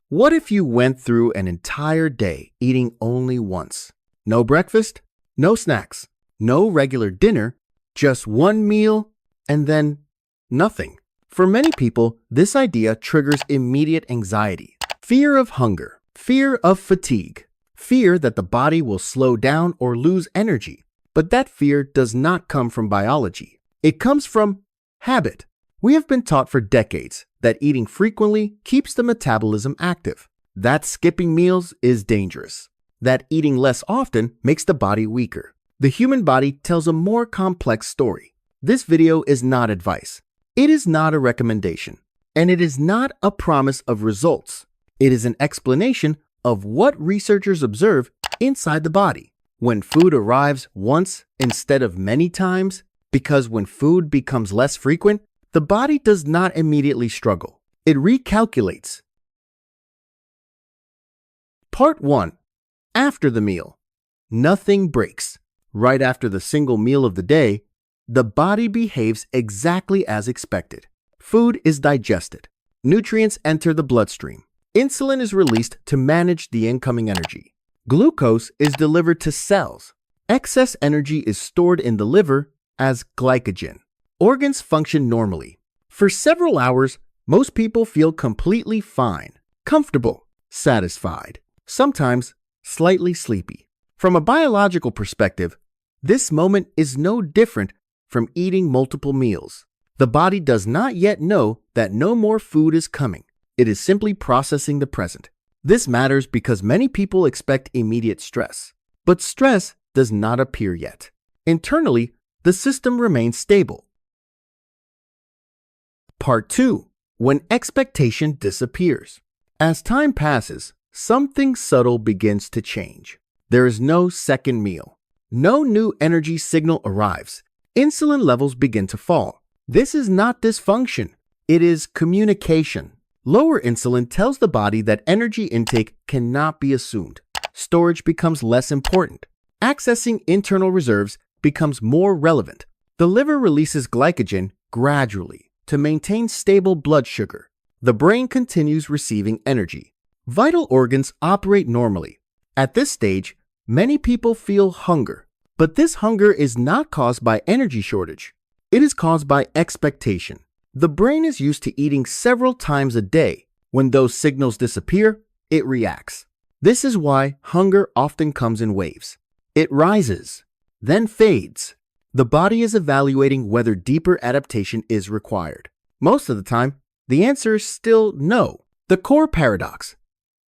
What if you went through an entire day eating only once? No breakfast, no snacks, no regular dinner, just one meal, and then nothing. For many people, this idea triggers immediate anxiety, fear of hunger, fear of fatigue, fear that the body will slow down or lose energy. But that fear does not come from biology. It comes from habit. We have been taught for decades that eating frequently keeps the metabolism active, that skipping meals is dangerous, that eating less often makes the body weaker. The human body tells a more complex story. This video is not advice. It is not a recommendation, and it is not a promise of results. It is an explanation of what researchers observe inside the body. When food arrives once instead of many times, because when food becomes less frequent, the body does not immediately struggle. It recalculates. Part 1. After the meal. Nothing breaks. Right after the single meal of the day, the body behaves exactly as expected. Food is digested. Nutrients enter the bloodstream. Insulin is released to manage the incoming energy. Glucose is delivered to cells. Excess energy is stored in the liver as glycogen. Organs function normally. For several hours, most people feel completely fine, comfortable, satisfied, sometimes slightly sleepy. From a biological perspective, this moment is no different from eating multiple meals. The body does not yet know that no more food is coming. It is simply processing the present. This matters because many people expect immediate stress, but stress does not appear yet. Internally, the system remains stable. Part 2. When expectation disappears. As time passes, something subtle begins to change. There is no second meal. No new energy signal arrives. Insulin levels begin to fall. This is not dysfunction. It is communication. Lower insulin tells the body that energy intake cannot be assumed. Storage becomes less important. Accessing internal reserves becomes more relevant. The liver releases glycogen gradually to maintain stable blood sugar. The brain continues receiving energy. Vital organs operate normally. At this stage, many people feel hunger, but this hunger is not caused by energy shortage. It is caused by expectation. The brain is used to eating several times a day. When those signals disappear, it reacts. This is why hunger often comes in waves. It rises, then fades. The body is evaluating whether deeper adaptation is required. Most of the time, the answer is still no. The core paradox: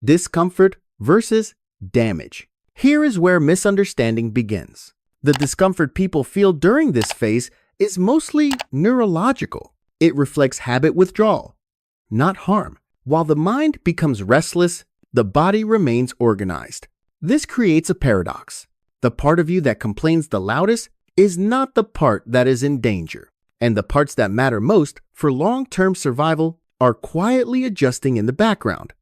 discomfort versus damage. Here is where misunderstanding begins. The discomfort people feel during this phase is mostly neurological. It reflects habit withdrawal, not harm. While the mind becomes restless, the body remains organized. This creates a paradox. The part of you that complains the loudest is not the part that is in danger, and the parts that matter most for long-term survival are quietly adjusting in the background.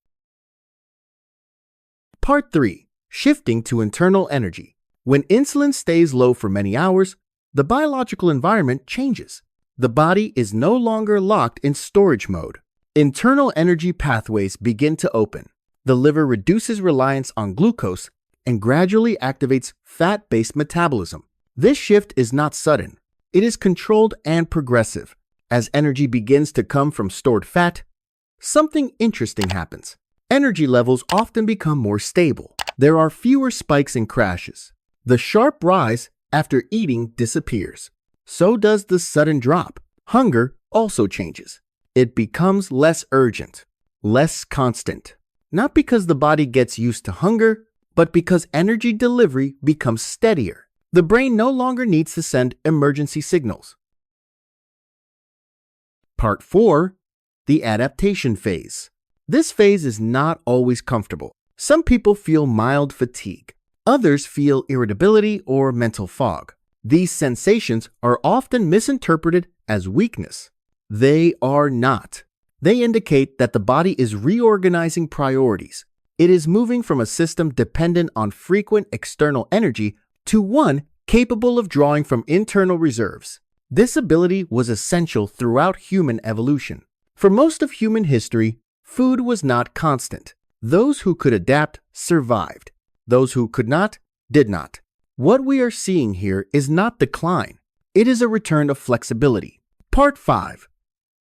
Part 3. Shifting to internal energy. When insulin stays low for many hours, the biological environment changes. The body is no longer locked in storage mode. Internal energy pathways begin to open. The liver reduces reliance on glucose and gradually activates fat-based metabolism. This shift is not sudden. It is controlled and progressive. As energy begins to come from stored fat, something interesting happens. Energy levels often become more stable. There are fewer spikes and crashes. The sharp rise after eating disappears. So does the sudden drop. Hunger also changes. It becomes less urgent, less constant. Not because the body gets used to hunger, but because energy delivery becomes steadier. The brain no longer needs to send emergency signals. Part 4. The adaptation phase. This phase is not always comfortable. Some people feel mild fatigue. Others feel irritability or mental fog. These sensations are often misinterpreted as weakness. They are not. They indicate that the body is reorganizing priorities. It is moving from a system dependent on frequent external energy to one capable of drawing from internal reserves. This ability was essential throughout human evolution. For most of human history, food was not constant. Those who could adapt survived. Those who could not, did not. What we are seeing here is not decline. It is a return of flexibility. Part 5.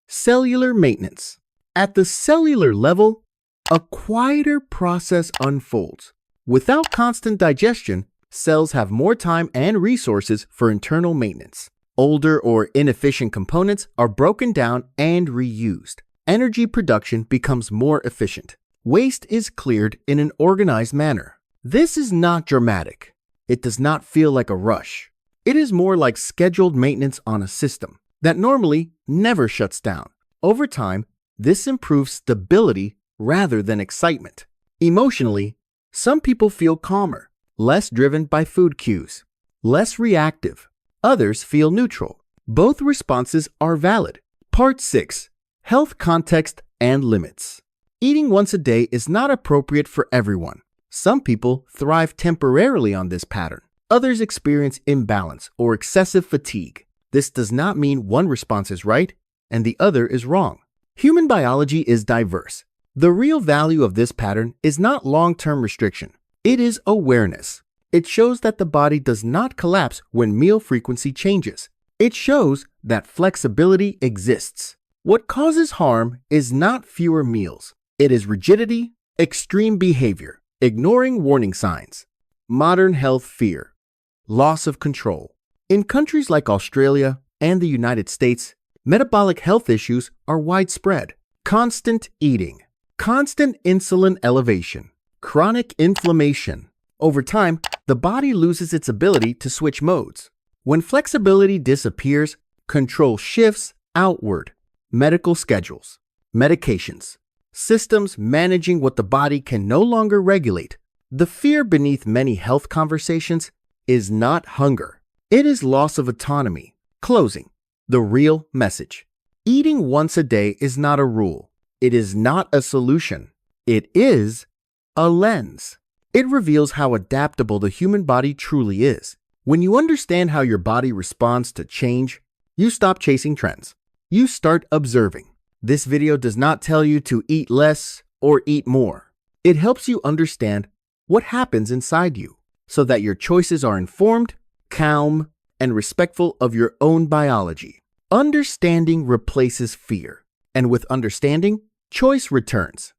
Cellular maintenance. At the cellular level, a quieter process unfolds. Without constant digestion, cells have more time and resources for internal maintenance. Older or inefficient components are broken down and reused. Energy production becomes more efficient. Waste is cleared in an organized manner. This is not dramatic. It does not feel like a rush. It is more like scheduled maintenance on a system that normally never shuts down. Over time, this improves stability rather than excitement. Emotionally, some people feel calmer, less driven by food cues, less reactive. Others feel neutral. Both responses are valid. Part 6. Health context and limits. Eating once a day is not appropriate for everyone. Some people thrive temporarily on this pattern. Others experience imbalance or excessive fatigue. This does not mean one response is right and the other is wrong. Human biology is diverse. The real value of this pattern is not long-term restriction. It is awareness. It shows that the body does not collapse when meal frequency changes. It shows that flexibility exists. What causes harm is not fewer meals. It is rigidity, extreme behavior, ignoring warning signs, modern health fear, loss of control. In countries like Australia and the United States, metabolic health issues are widespread. Constant eating, constant insulin elevation, chronic inflammation. Over time, the body loses its ability to switch modes. When flexibility disappears, control shifts outward. Medical schedules, medications, systems managing what the body can no longer regulate. The fear beneath many health conversations is not hunger. It is loss of autonomy. Closing. The real message. Eating once a day is not a rule. It is not a solution. It is a lens. It reveals how adaptable the human body truly is. When you understand how your body responds to change, you stop chasing trends. You start observing. This video does not tell you to eat less or eat more. It helps you understand what happens inside you so that your choices are informed, calm, and respectful of your own biology. Understanding replaces fear, and with understanding, choice returns.